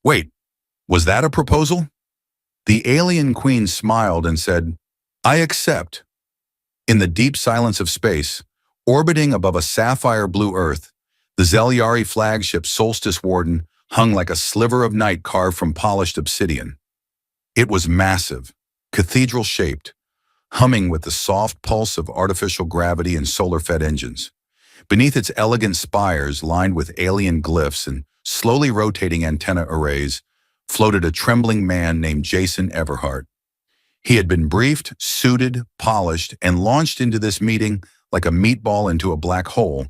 Wait, was that a proposal? The alien queen smiled and said, I accept. In the deep silence of space, orbiting above a sapphire blue Earth, the Zelyari flagship Solstice Warden hung like a sliver of night carved from polished obsidian. It was massive, cathedral-shaped, humming with the soft pulse of artificial gravity and solar-fed engines. Beneath its elegant spires lined with alien glyphs and slowly rotating antenna arrays, floated a trembling man named Jason Everhart. He had been briefed, suited, polished, and launched into this meeting like a meatball into a black hole,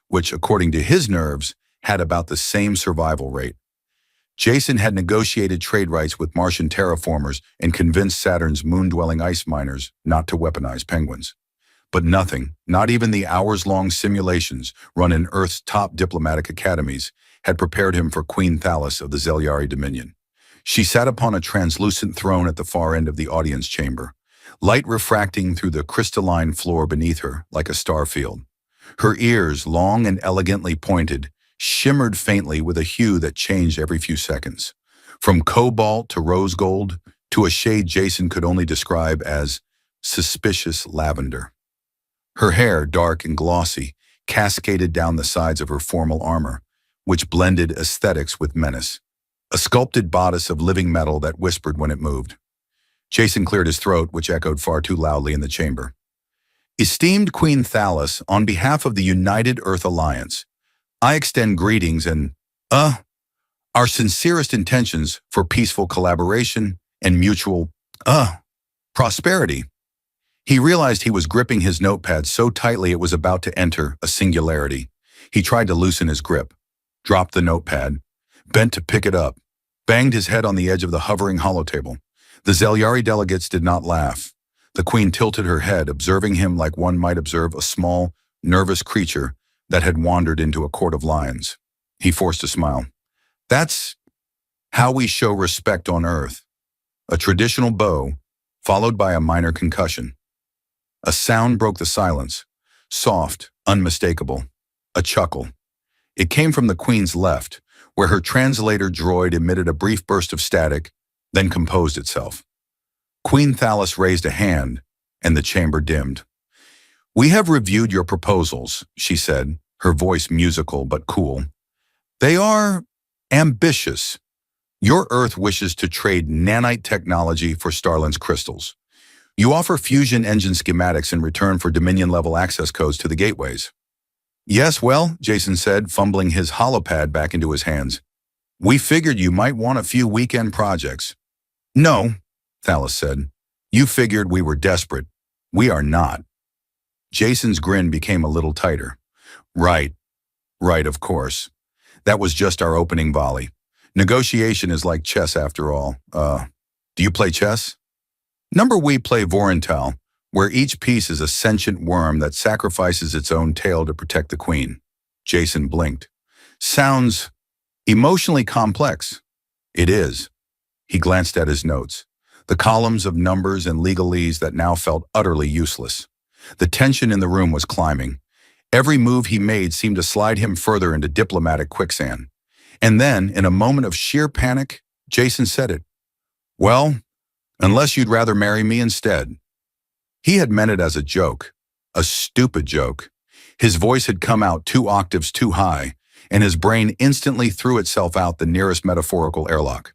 which, according to his nerves, had about the same survival rate. Jason had negotiated trade rights with Martian terraformers and convinced Saturn's moon-dwelling ice miners not to weaponize penguins. But nothing, not even the hours-long simulations run in Earth's top diplomatic academies, had prepared him for Queen Thalas of the Zelyari Dominion. She sat upon a translucent throne at the far end of the audience chamber, light refracting through the crystalline floor beneath her like a star field. Her ears, long and elegantly pointed, shimmered faintly with a hue that changed every few seconds, from cobalt to rose gold to a shade Jason could only describe as suspicious lavender. Her hair, dark and glossy, cascaded down the sides of her formal armor, which blended aesthetics with menace. A sculpted bodice of living metal that whispered when it moved. Jason cleared his throat, which echoed far too loudly in the chamber. Esteemed Queen Thalas, on behalf of the United Earth Alliance, I extend greetings and, our sincerest intentions for peaceful collaboration and mutual, prosperity. He realized he was gripping his notepad so tightly it was about to enter a singularity. He tried to loosen his grip, dropped the notepad, bent to pick it up, banged his head on the edge of the hovering holotable. The Zelyari delegates did not laugh. The queen tilted her head, observing him like one might observe a small, nervous creature that had wandered into a court of lions. He forced a smile. That's how we show respect on Earth. A traditional bow, followed by a minor concussion. A sound broke the silence, soft, unmistakable, a chuckle. It came from the queen's left, where her translator droid emitted a brief burst of static, then composed itself. Queen Thalas raised a hand, and the chamber dimmed. We have reviewed your proposals, she said, her voice musical but cool. They are ambitious. Your Earth wishes to trade nanite technology for Starlin's crystals. You offer fusion engine schematics in return for Dominion-level access codes to the gateways. Yes, well, Jason said, fumbling his holopad back into his hands. We figured you might want a few weekend projects. No, Thalas said. You figured we were desperate. We are not. Jason's grin became a little tighter. Right, of course. That was just our opening volley. Negotiation is like chess after all. Do you play chess? Number we play Vorental, where each piece is a sentient worm that sacrifices its own tail to protect the queen. Jason blinked. Sounds emotionally complex. It is. He glanced at his notes, the columns of numbers and legalese that now felt utterly useless. The tension in the room was climbing. Every move he made seemed to slide him further into diplomatic quicksand. And then, in a moment of sheer panic, Jason said it. Well, unless you'd rather marry me instead. He had meant it as a joke, a stupid joke. His voice had come out 2 octaves too high, and his brain instantly threw itself out the nearest metaphorical airlock.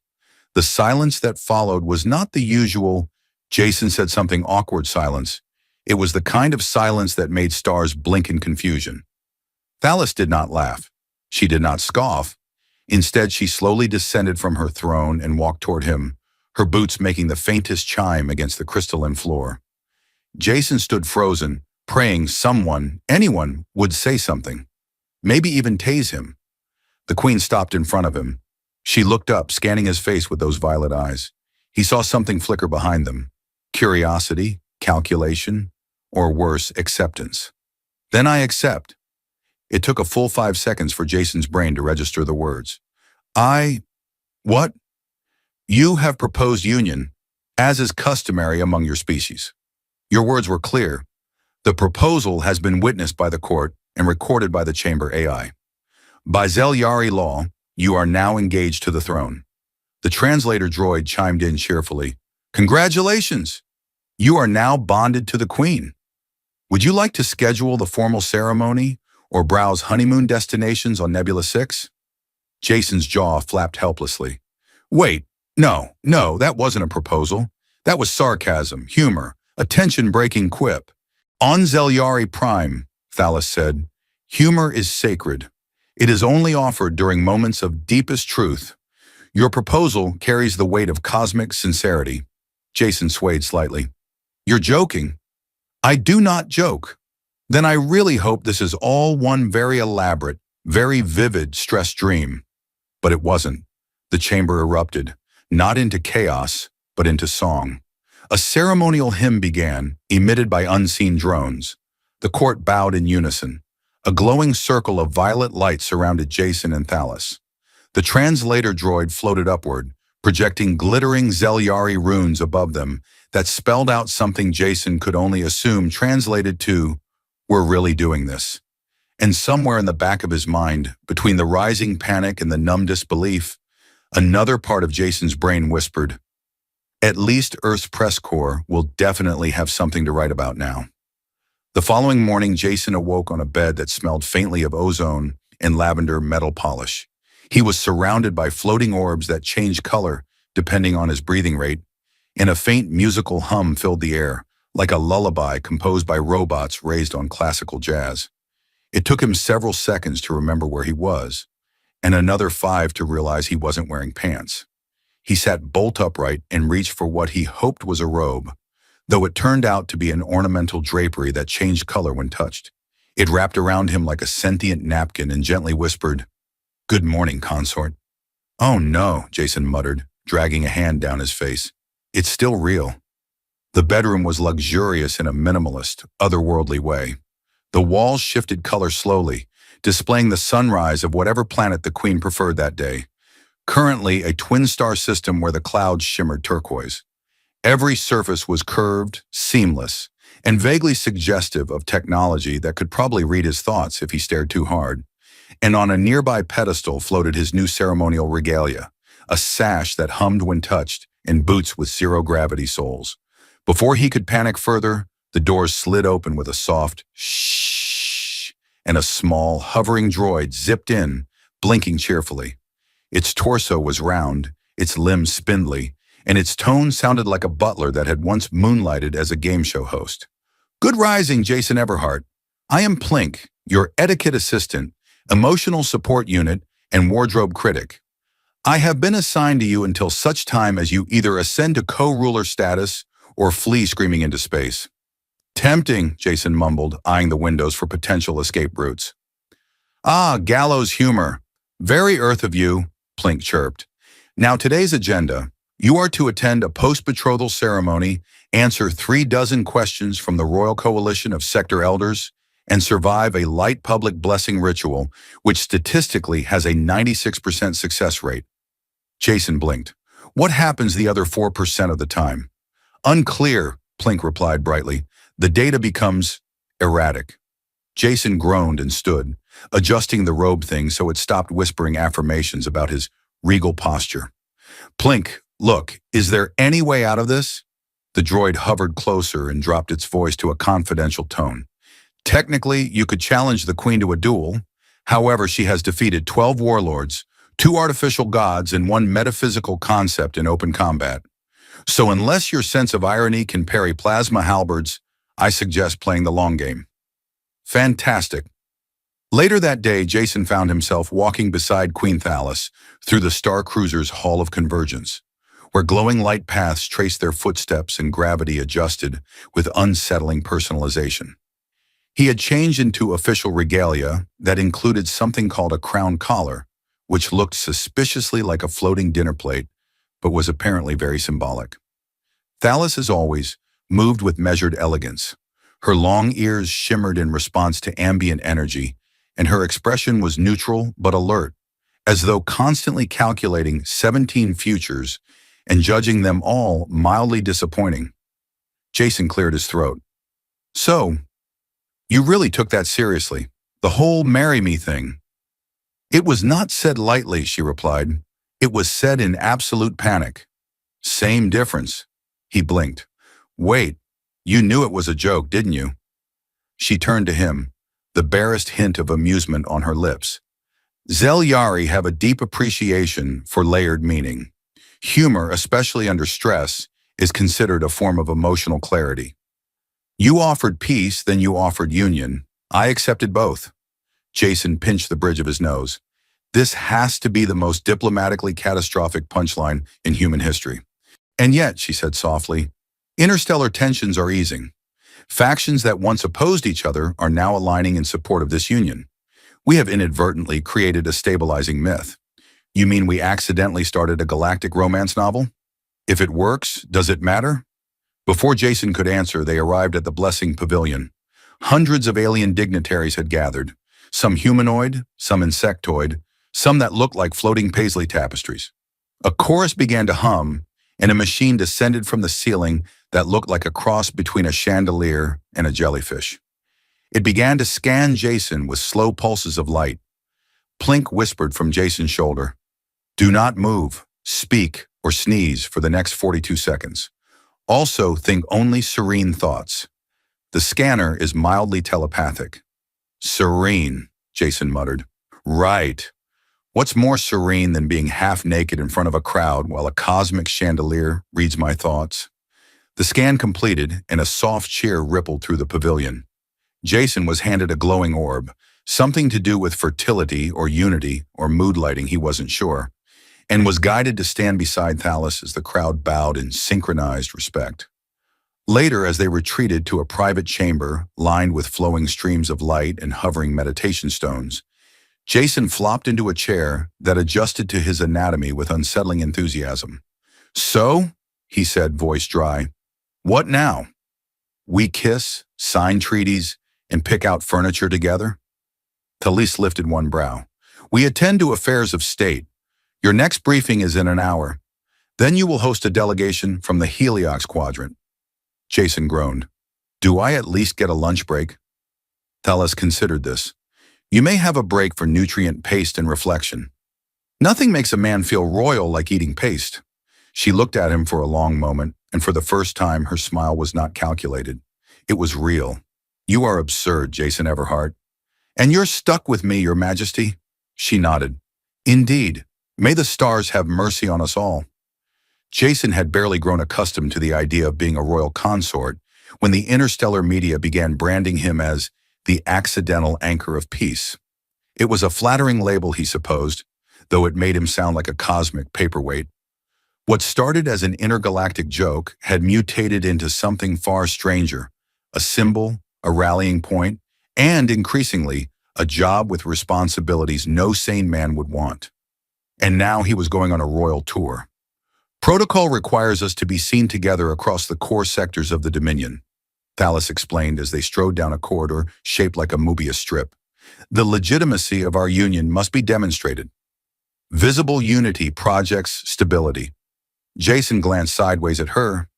The silence that followed was not the usual, Jason said something awkward silence. It was the kind of silence that made stars blink in confusion. Thalas did not laugh. She did not scoff. Instead, she slowly descended from her throne and walked toward him, her boots making the faintest chime against the crystalline floor. Jason stood frozen, praying someone, anyone, would say something. Maybe even tase him. The queen stopped in front of him. She looked up, scanning his face with those violet eyes. He saw something flicker behind them. Curiosity, calculation, or worse, acceptance. Then I accept. It took a full 5 seconds for Jason's brain to register the words. What? You have proposed union, as is customary among your species. Your words were clear. The proposal has been witnessed by the court and recorded by the chamber AI. By Zelyari law, you are now engaged to the throne. The translator droid chimed in cheerfully. Congratulations! You are now bonded to the Queen. Would you like to schedule the formal ceremony or browse honeymoon destinations on Nebula 6? Jason's jaw flapped helplessly. Wait, no, that wasn't a proposal. That was sarcasm, humor, a tension-breaking quip. On Zelyari Prime, Thalos said, humor is sacred. It is only offered during moments of deepest truth. Your proposal carries the weight of cosmic sincerity. Jason swayed slightly. You're joking. I do not joke. Then I really hope this is all one very elaborate, very vivid stress dream. But it wasn't. The chamber erupted, not into chaos, but into song. A ceremonial hymn began, emitted by unseen drones. The court bowed in unison. A glowing circle of violet light surrounded Jason and Thalos. The translator droid floated upward, projecting glittering Zelyari runes above them that spelled out something Jason could only assume translated to, "We're really doing this." And somewhere in the back of his mind, between the rising panic and the numb disbelief, another part of Jason's brain whispered, at least Earth's press corps will definitely have something to write about now. The following morning, Jason awoke on a bed that smelled faintly of ozone and lavender metal polish. He was surrounded by floating orbs that changed color depending on his breathing rate, and a faint musical hum filled the air, like a lullaby composed by robots raised on classical jazz. It took him several seconds to remember where he was, and another 5 to realize he wasn't wearing pants. He sat bolt upright and reached for what he hoped was a robe, though it turned out to be an ornamental drapery that changed color when touched. It wrapped around him like a sentient napkin and gently whispered, "Good morning, consort." "Oh no," Jason muttered, dragging a hand down his face. "It's still real." The bedroom was luxurious in a minimalist, otherworldly way. The walls shifted color slowly, displaying the sunrise of whatever planet the Queen preferred that day. Currently, a twin-star system where the clouds shimmered turquoise. Every surface was curved, seamless, and vaguely suggestive of technology that could probably read his thoughts if he stared too hard. And on a nearby pedestal floated his new ceremonial regalia, a sash that hummed when touched, and boots with zero-gravity soles. Before he could panic further, the doors slid open with a soft shh, and a small, hovering droid zipped in, blinking cheerfully. Its torso was round, its limbs spindly, and its tone sounded like a butler that had once moonlighted as a game show host. "Good rising, Jason Everhart. I am Plink, your etiquette assistant, emotional support unit, and wardrobe critic. I have been assigned to you until such time as you either ascend to co-ruler status or flee screaming into space." "Tempting," Jason mumbled, eyeing the windows for potential escape routes. "Ah, gallows humor. Very Earth of you," Plink chirped. "Now today's agenda. You are to attend a post-betrothal ceremony, answer 36 questions from the Royal Coalition of Sector Elders, and survive a light public blessing ritual, which statistically has a 96% success rate." Jason blinked. "What happens the other 4% of the time?" "Unclear," Plink replied brightly. "The data becomes erratic." Jason groaned and stood, adjusting the robe thing so it stopped whispering affirmations about his regal posture. "Plink, look, is there any way out of this?" The droid hovered closer and dropped its voice to a confidential tone. "Technically, you could challenge the Queen to a duel. However, she has defeated 12 warlords, 2 artificial gods, and 1 metaphysical concept in open combat. So unless your sense of irony can parry plasma halberds, I suggest playing the long game." "Fantastic." Later that day, Jason found himself walking beside Queen Thalos through the Star Cruiser's Hall of Convergence, where glowing light paths traced their footsteps and gravity adjusted with unsettling personalization. He had changed into official regalia that included something called a crown collar, which looked suspiciously like a floating dinner plate, but was apparently very symbolic. Thalos, as always, moved with measured elegance. Her long ears shimmered in response to ambient energy, and her expression was neutral but alert, as though constantly calculating 17 futures and judging them all mildly disappointing. Jason cleared his throat. "So, you really took that seriously, the whole marry me thing?" "It was not said lightly," she replied. It was said in absolute panic. Same difference. He blinked. Wait, you knew it was a joke, didn't you? She turned to him, the barest hint of amusement on her lips. Zelyari have a deep appreciation for layered meaning. Humor, especially under stress, is considered a form of emotional clarity. You offered peace, then you offered union. I accepted both. Jason pinched the bridge of his nose. This has to be the most diplomatically catastrophic punchline in human history. And yet, she said softly, interstellar tensions are easing. Factions that once opposed each other are now aligning in support of this union. We have inadvertently created a stabilizing myth. You mean we accidentally started a galactic romance novel? If it works, does it matter? Before Jason could answer, they arrived at the Blessing Pavilion. Hundreds of alien dignitaries had gathered, some humanoid, some insectoid, some that looked like floating paisley tapestries. A chorus began to hum, and a machine descended from the ceiling that looked like a cross between a chandelier and a jellyfish. It began to scan Jason with slow pulses of light. Plink whispered from Jason's shoulder, "Do not move, speak, or sneeze for the next 42 seconds. Also, think only serene thoughts. The scanner is mildly telepathic." "Serene," Jason muttered. "Right. What's more serene than being half naked in front of a crowd while a cosmic chandelier reads my thoughts?" The scan completed, and a soft cheer rippled through the pavilion. Jason was handed a glowing orb, something to do with fertility or unity or mood lighting, he wasn't sure, and was guided to stand beside Thales as the crowd bowed in synchronized respect. Later, as they retreated to a private chamber lined with flowing streams of light and hovering meditation stones, Jason flopped into a chair that adjusted to his anatomy with unsettling enthusiasm. "So," he said, voice dry, "what now? We kiss, sign treaties, and pick out furniture together?" Thales lifted one brow. "We attend to affairs of state. Your next briefing is in an hour. Then you will host a delegation from the Heliox Quadrant." Jason groaned. "Do I at least get a lunch break?" Thales considered this. "You may have a break for nutrient paste and reflection." "Nothing makes a man feel royal like eating paste." She looked at him for a long moment, and for the first time her smile was not calculated. It was real. "You are absurd, Jason Everhart." "And you're stuck with me, Your Majesty?" She nodded. "Indeed. May the stars have mercy on us all." Jason had barely grown accustomed to the idea of being a royal consort when the interstellar media began branding him as the accidental anchor of peace. It was a flattering label, he supposed, though it made him sound like a cosmic paperweight. What started as an intergalactic joke had mutated into something far stranger, a symbol, a rallying point, and, increasingly, a job with responsibilities no sane man would want. And now he was going on a royal tour. "Protocol requires us to be seen together across the core sectors of the Dominion," Thales explained as they strode down a corridor shaped like a Mobius strip. "The legitimacy of our union must be demonstrated. Visible unity projects stability." Jason glanced sideways at her.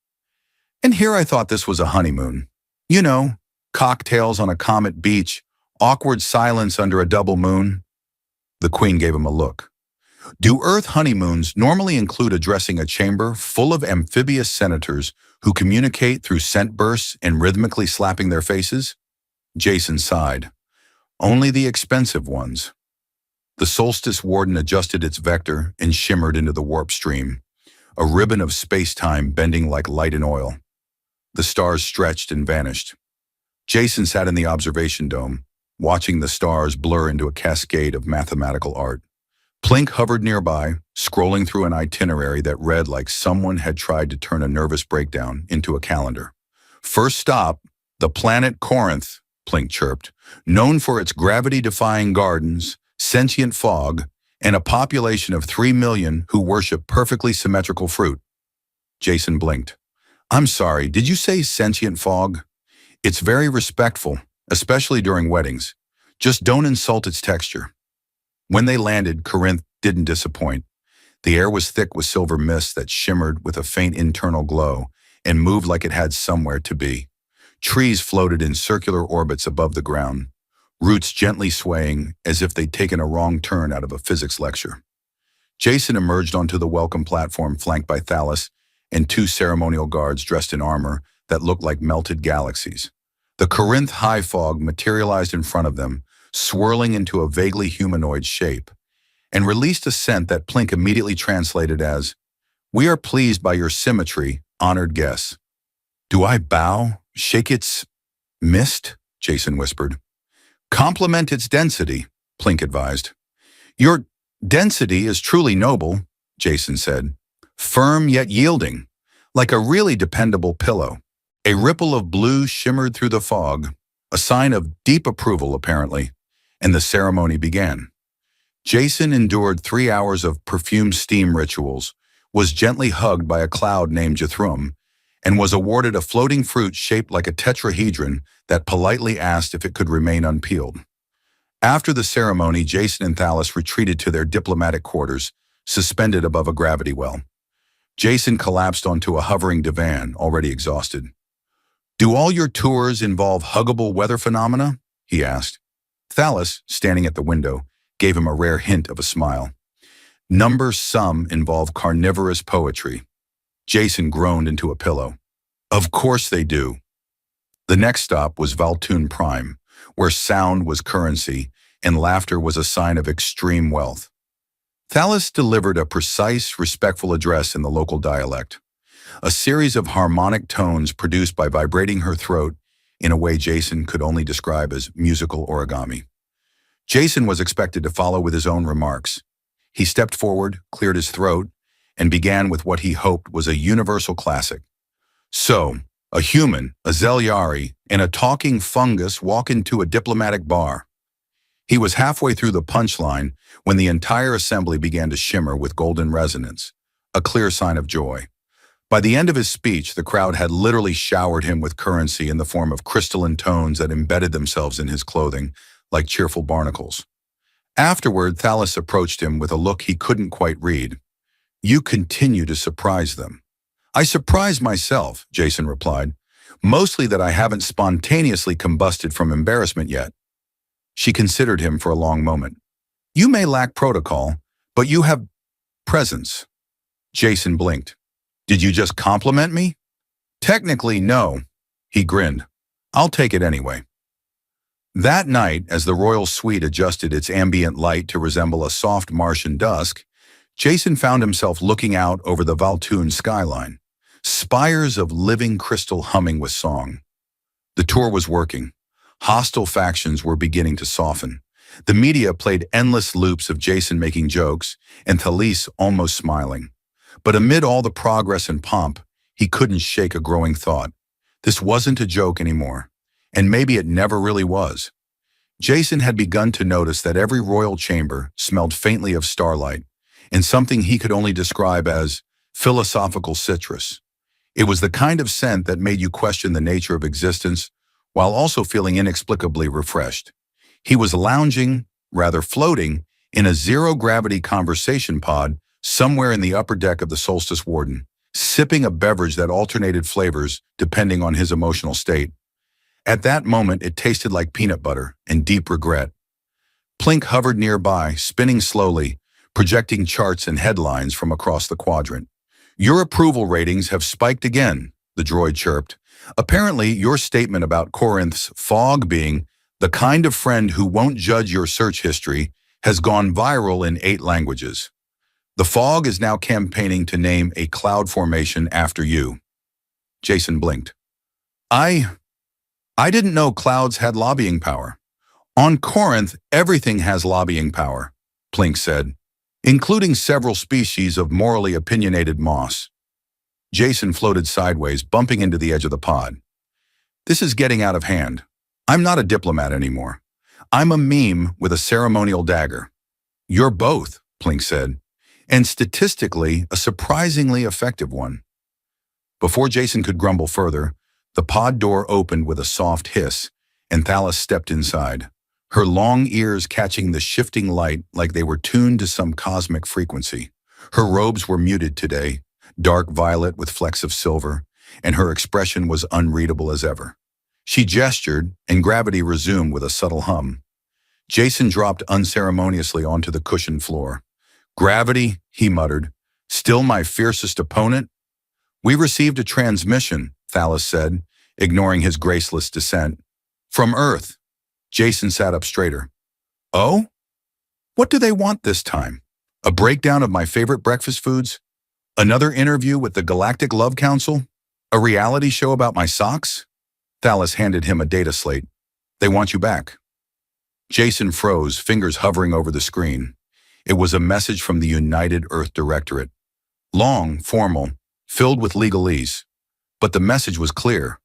"And here I thought this was a honeymoon. You know, cocktails on a comet beach, awkward silence under a double moon." The Queen gave him a look. "Do Earth honeymoons normally include addressing a chamber full of amphibious senators who communicate through scent bursts and rhythmically slapping their faces?" Jason sighed. "Only the expensive ones." The Solstice Warden adjusted its vector and shimmered into the warp stream, a ribbon of space-time bending like light in oil. The stars stretched and vanished. Jason sat in the observation dome, watching the stars blur into a cascade of mathematical art. Plink hovered nearby, scrolling through an itinerary that read like someone had tried to turn a nervous breakdown into a calendar. "First stop, the planet Corinth," Plink chirped, "known for its gravity-defying gardens, sentient fog, and a population of 3 million who worship perfectly symmetrical fruit." Jason blinked. "I'm sorry, did you say sentient fog? It's very respectful, especially during weddings. Just don't insult its texture." When they landed, Corinth didn't disappoint. The air was thick with silver mist that shimmered with a faint internal glow and moved like it had somewhere to be. Trees floated in circular orbits above the ground, roots gently swaying as if they'd taken a wrong turn out of a physics lecture. Jason emerged onto the welcome platform flanked by Thalos and two ceremonial guards dressed in armor that looked like melted galaxies. The Corinth high fog materialized in front of them, swirling into a vaguely humanoid shape, and released a scent that Plink immediately translated as, "We are pleased by your symmetry, honored guests." "Do I bow? Shake its mist?" Jason whispered. "Compliment its density," Plink advised. "Your density is truly noble," Jason said. "Firm yet yielding, like a really dependable pillow." A ripple of blue shimmered through the fog, a sign of deep approval apparently, and the ceremony began. Jason endured 3 hours of perfumed steam rituals, was gently hugged by a cloud named Jethrum, and was awarded a floating fruit shaped like a tetrahedron that politely asked if it could remain unpeeled. After the ceremony, Jason and Thalos retreated to their diplomatic quarters, suspended above a gravity well. Jason collapsed onto a hovering divan, already exhausted. "Do all your tours involve huggable weather phenomena?" he asked. Thalos, standing at the window, gave him a rare hint of a smile. "Some involve carnivorous poetry." Jason groaned into a pillow. "Of course they do." The next stop was Valtune Prime, where sound was currency and laughter was a sign of extreme wealth. Thalos delivered a precise, respectful address in the local dialect, a series of harmonic tones produced by vibrating her throat in a way Jason could only describe as musical origami. Jason was expected to follow with his own remarks. He stepped forward, cleared his throat, and began with what he hoped was a universal classic. "So, a human, a Zelyari, and a talking fungus walk into a diplomatic bar." He was halfway through the punchline when the entire assembly began to shimmer with golden resonance, a clear sign of joy. By the end of his speech, the crowd had literally showered him with currency in the form of crystalline tones that embedded themselves in his clothing, like cheerful barnacles. Afterward, Thalos approached him with a look he couldn't quite read. "You continue to surprise them." "I surprise myself," Jason replied. "Mostly that I haven't spontaneously combusted from embarrassment yet." She considered him for a long moment. "You may lack protocol, but you have presence." Jason blinked. "Did you just compliment me?" "Technically, no." He grinned. "I'll take it anyway." That night, as the royal suite adjusted its ambient light to resemble a soft Martian dusk, Jason found himself looking out over the Valtune skyline, spires of living crystal humming with song. The tour was working. Hostile factions were beginning to soften. The media played endless loops of Jason making jokes and Thalys almost smiling. But amid all the progress and pomp, he couldn't shake a growing thought. This wasn't a joke anymore, and maybe it never really was. Jason had begun to notice that every royal chamber smelled faintly of starlight, and something he could only describe as philosophical citrus. It was the kind of scent that made you question the nature of existence while also feeling inexplicably refreshed. He was lounging, rather floating, in a zero-gravity conversation pod somewhere in the upper deck of the Solstice Warden, sipping a beverage that alternated flavors depending on his emotional state. At that moment, it tasted like peanut butter and deep regret. Plink hovered nearby, spinning slowly, projecting charts and headlines from across the quadrant. "Your approval ratings have spiked again," the droid chirped. "Apparently, your statement about Corinth's fog being the kind of friend who won't judge your search history has gone viral in 8 languages. The fog is now campaigning to name a cloud formation after you." Jason blinked. I didn't know clouds had lobbying power." "On Corinth, everything has lobbying power," Plink said, "including several species of morally opinionated moss." Jason floated sideways, bumping into the edge of the pod. "This is getting out of hand. I'm not a diplomat anymore. I'm a meme with a ceremonial dagger." "You're both," Plink said, "and statistically, a surprisingly effective one." Before Jason could grumble further, the pod door opened with a soft hiss, and Thalos stepped inside, her long ears catching the shifting light like they were tuned to some cosmic frequency. Her robes were muted today, dark violet with flecks of silver, and her expression was unreadable as ever. She gestured, and gravity resumed with a subtle hum. Jason dropped unceremoniously onto the cushioned floor. Gravity, he muttered. Still my fiercest opponent? We received a transmission, Thalys said, ignoring his graceless dissent. From Earth. Jason sat up straighter. Oh? What do they want this time? A breakdown of my favorite breakfast foods? Another interview with the Galactic Love Council? A reality show about my socks? Thalys handed him a data slate. They want you back. Jason froze, fingers hovering over the screen. It was a message from the United Earth Directorate. Long, formal, filled with legalese. But the message was clear.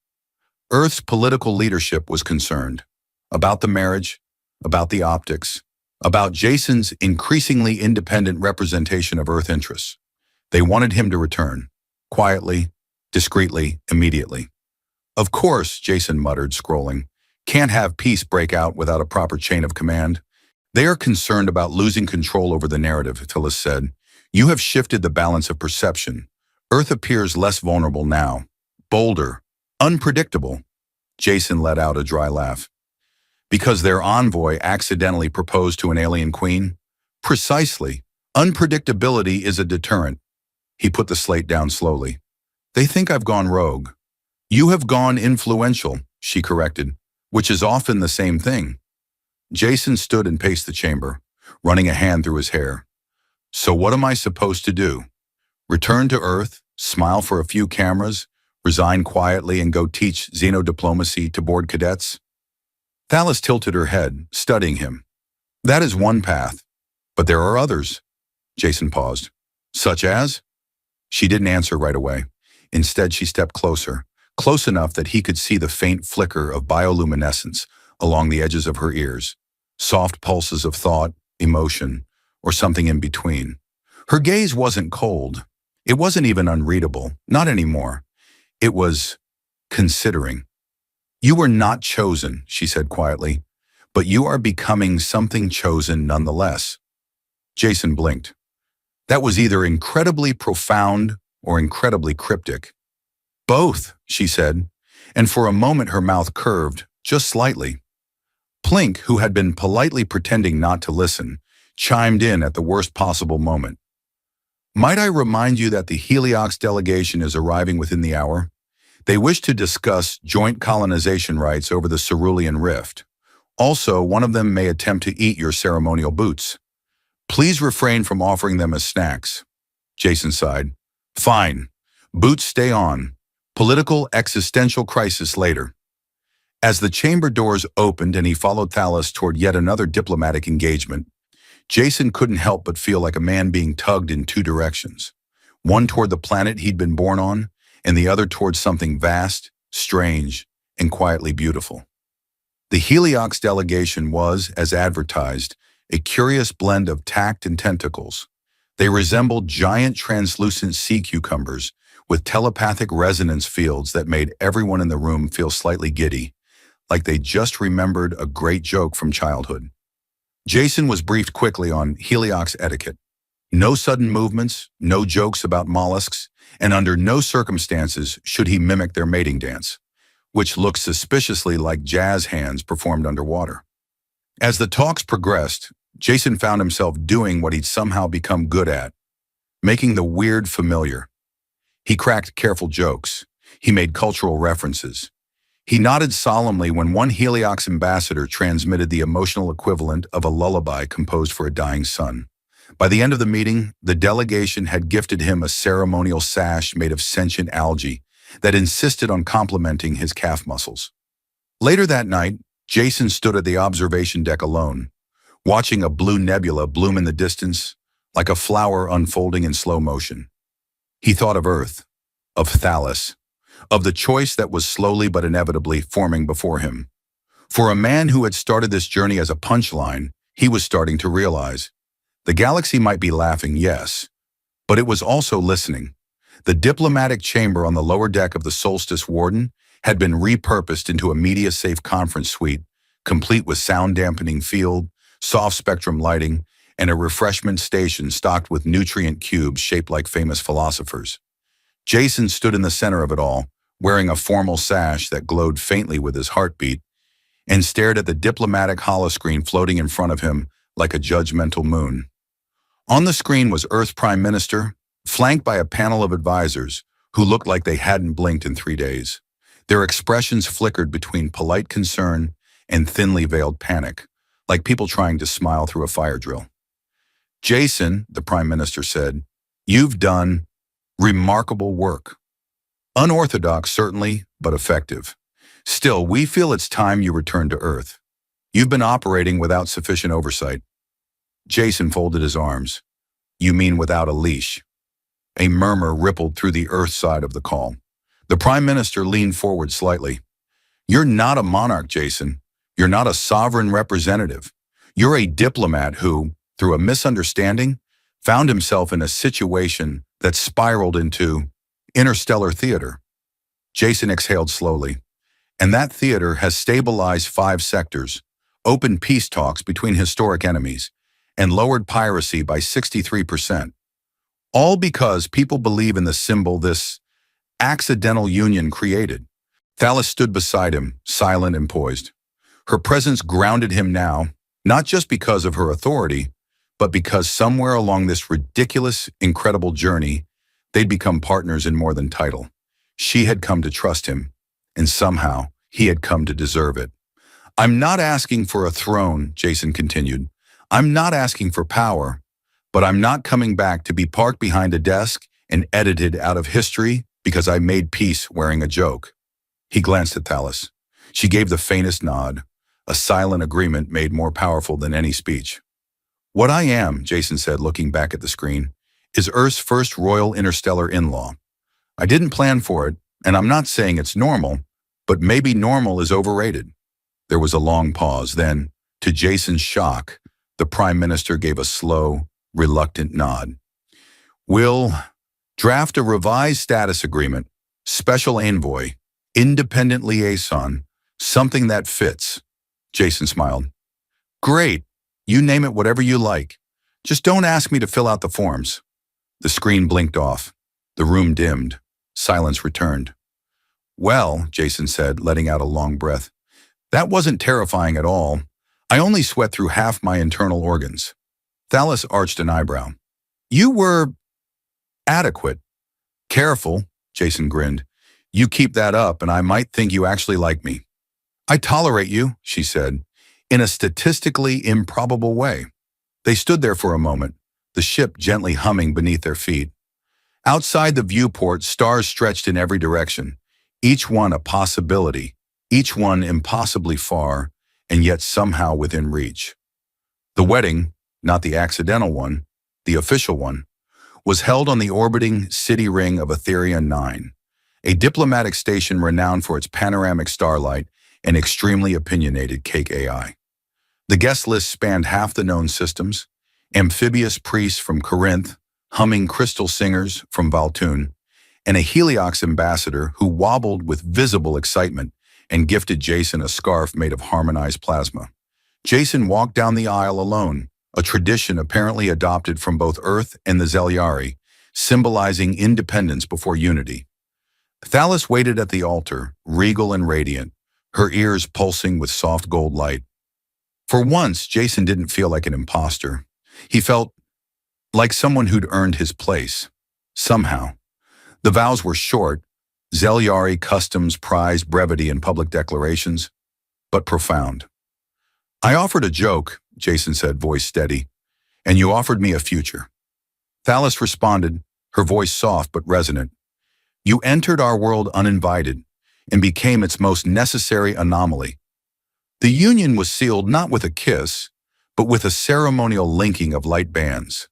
Earth's political leadership was concerned. About the marriage, about the optics, about Jason's increasingly independent representation of Earth interests. They wanted him to return. Quietly, discreetly, immediately. Of course, Jason muttered, scrolling. Can't have peace break out without a proper chain of command. They are concerned about losing control over the narrative, Thalys said. You have shifted the balance of perception. Earth appears less vulnerable now. Bolder. Unpredictable. Jason let out a dry laugh. Because their envoy accidentally proposed to an alien queen? Precisely. Unpredictability is a deterrent. He put the slate down slowly. They think I've gone rogue. You have gone influential, she corrected, which is often the same thing. Jason stood and paced the chamber, running a hand through his hair. So what am I supposed to do? Return to Earth, smile for a few cameras, resign quietly and go teach xenodiplomacy to bored cadets? Thalys tilted her head, studying him. That is one path, but there are others. Jason paused. Such as? She didn't answer right away. Instead, she stepped closer, close enough that he could see the faint flicker of bioluminescence along the edges of her ears, soft pulses of thought, emotion, or something in between. Her gaze wasn't cold. It wasn't even unreadable, not anymore. It was considering. You were not chosen, she said quietly, but you are becoming something chosen nonetheless. Jason blinked. That was either incredibly profound or incredibly cryptic. Both, she said, and for a moment her mouth curved, just slightly. Plink, who had been politely pretending not to listen, chimed in at the worst possible moment. Might I remind you that the Heliox delegation is arriving within the hour? They wish to discuss joint colonization rights over the Cerulean Rift. Also, one of them may attempt to eat your ceremonial boots. Please refrain from offering them as snacks. Jason sighed. Fine. Boots stay on. Political existential crisis later. As the chamber doors opened and he followed Thalys toward yet another diplomatic engagement, Jason couldn't help but feel like a man being tugged in two directions. One toward the planet he'd been born on, and the other towards something vast, strange, and quietly beautiful. The Heliox delegation was, as advertised, a curious blend of tact and tentacles. They resembled giant translucent sea cucumbers with telepathic resonance fields that made everyone in the room feel slightly giddy, like they just remembered a great joke from childhood. Jason was briefed quickly on Heliox etiquette. No sudden movements, no jokes about mollusks, and under no circumstances should he mimic their mating dance, which looked suspiciously like jazz hands performed underwater. As the talks progressed, Jason found himself doing what he'd somehow become good at, making the weird familiar. He cracked careful jokes. He made cultural references. He nodded solemnly when one Heliox ambassador transmitted the emotional equivalent of a lullaby composed for a dying son. By the end of the meeting, the delegation had gifted him a ceremonial sash made of sentient algae that insisted on complimenting his calf muscles. Later that night, Jason stood at the observation deck alone, watching a blue nebula bloom in the distance like a flower unfolding in slow motion. He thought of Earth, of Thalys, of the choice that was slowly but inevitably forming before him. For a man who had started this journey as a punchline, he was starting to realize the galaxy might be laughing, yes, but it was also listening. The diplomatic chamber on the lower deck of the Solstice Warden had been repurposed into a media-safe conference suite, complete with sound-dampening field, soft-spectrum lighting, and a refreshment station stocked with nutrient cubes shaped like famous philosophers. Jason stood in the center of it all, wearing a formal sash that glowed faintly with his heartbeat, and stared at the diplomatic holoscreen floating in front of him like a judgmental moon. On the screen was Earth's Prime Minister, flanked by a panel of advisors who looked like they hadn't blinked in 3 days. Their expressions flickered between polite concern and thinly veiled panic, like people trying to smile through a fire drill. "Jason," the Prime Minister said, "you've done remarkable work. Unorthodox, certainly, but effective. Still, we feel it's time you return to Earth. You've been operating without sufficient oversight." Jason folded his arms. "You mean without a leash?" A murmur rippled through the Earth side of the call. The Prime Minister leaned forward slightly. "You're not a monarch, Jason. You're not a sovereign representative. You're a diplomat who, through a misunderstanding, found himself in a situation that spiraled into interstellar theater." Jason exhaled slowly. "And that theater has stabilized 5 sectors, opened peace talks between historic enemies, and lowered piracy by 63%. All because people believe in the symbol this accidental union created." Thalas stood beside him, silent and poised. Her presence grounded him now, not just because of her authority, but because somewhere along this ridiculous, incredible journey, they'd become partners in more than title. She had come to trust him, and somehow he had come to deserve it. "I'm not asking for a throne," Jason continued. "I'm not asking for power, but I'm not coming back to be parked behind a desk and edited out of history because I made peace wearing a joke." He glanced at Thalas. She gave the faintest nod, a silent agreement made more powerful than any speech. "What I am," Jason said, looking back at the screen, "is Earth's first royal interstellar in-law. I didn't plan for it, and I'm not saying it's normal, but maybe normal is overrated." There was a long pause. Then, to Jason's shock, the Prime Minister gave a slow, reluctant nod. "We'll draft a revised status agreement, special envoy, independent liaison, something that fits." Jason smiled. "Great. You name it whatever you like. Just don't ask me to fill out the forms." The screen blinked off. The room dimmed. Silence returned. "Well," Jason said, letting out a long breath, "that wasn't terrifying at all. I only sweat through half my internal organs." Thalas arched an eyebrow. "You were adequate." "Careful," Jason grinned. "You keep that up and I might think you actually like me." "I tolerate you," she said, "in a statistically improbable way." They stood there for a moment, the ship gently humming beneath their feet. Outside the viewport, stars stretched in every direction, each one a possibility, each one impossibly far, and yet somehow within reach. The wedding, not the accidental one, the official one, was held on the orbiting city ring of Etherian 9, a diplomatic station renowned for its panoramic starlight and extremely opinionated cake AI. The guest list spanned half the known systems: amphibious priests from Corinth, humming crystal singers from Valtune, and a Heliox ambassador who wobbled with visible excitement and gifted Jason a scarf made of harmonized plasma. Jason walked down the aisle alone, a tradition apparently adopted from both Earth and the Zeliari, symbolizing independence before unity. Thalas waited at the altar, regal and radiant, her ears pulsing with soft gold light. For once, Jason didn't feel like an imposter. He felt like someone who'd earned his place. Somehow. The vows were short, Zeliari customs prized brevity in public declarations, but profound. "I offered a joke," Jason said, voice steady, "and you offered me a future." Thalas responded, her voice soft but resonant. "You entered our world uninvited and became its most necessary anomaly. The union was sealed not with a kiss, but with a ceremonial linking of light bands,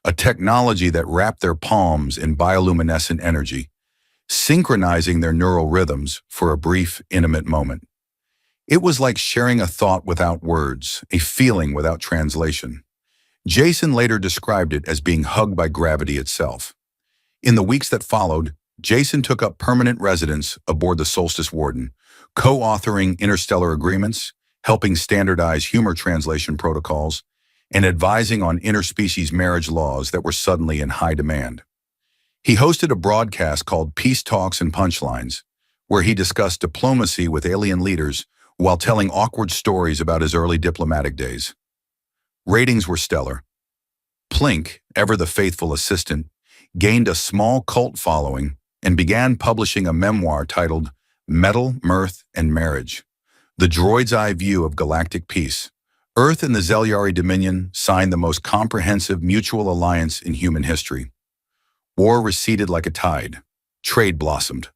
a technology that wrapped their palms in bioluminescent energy, synchronizing their neural rhythms for a brief, intimate moment. It was like sharing a thought without words, a feeling without translation." Jason later described it as being hugged by gravity itself. In the weeks that followed, Jason took up permanent residence aboard the Solstice Warden, co-authoring interstellar agreements, helping standardize humor translation protocols, and advising on interspecies marriage laws that were suddenly in high demand. He hosted a broadcast called Peace Talks and Punchlines, where he discussed diplomacy with alien leaders while telling awkward stories about his early diplomatic days. Ratings were stellar. Plink, ever the faithful assistant, gained a small cult following and began publishing a memoir titled Metal, Mirth, and Marriage, the droid's eye view of galactic peace. Earth and the Zelyari Dominion signed the most comprehensive mutual alliance in human history. War receded like a tide. Trade blossomed.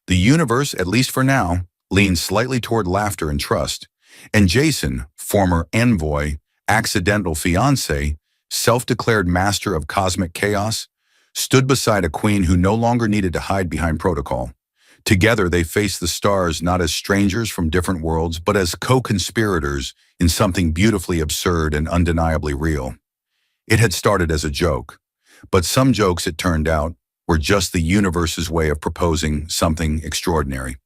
The universe, at least for now, leaned slightly toward laughter and trust, and Jason, former envoy, accidental fiancé, self-declared master of cosmic chaos, stood beside a queen who no longer needed to hide behind protocol. Together, they faced the stars not as strangers from different worlds, but as co-conspirators in something beautifully absurd and undeniably real. It had started as a joke, but some jokes, it turned out, were just the universe's way of proposing something extraordinary.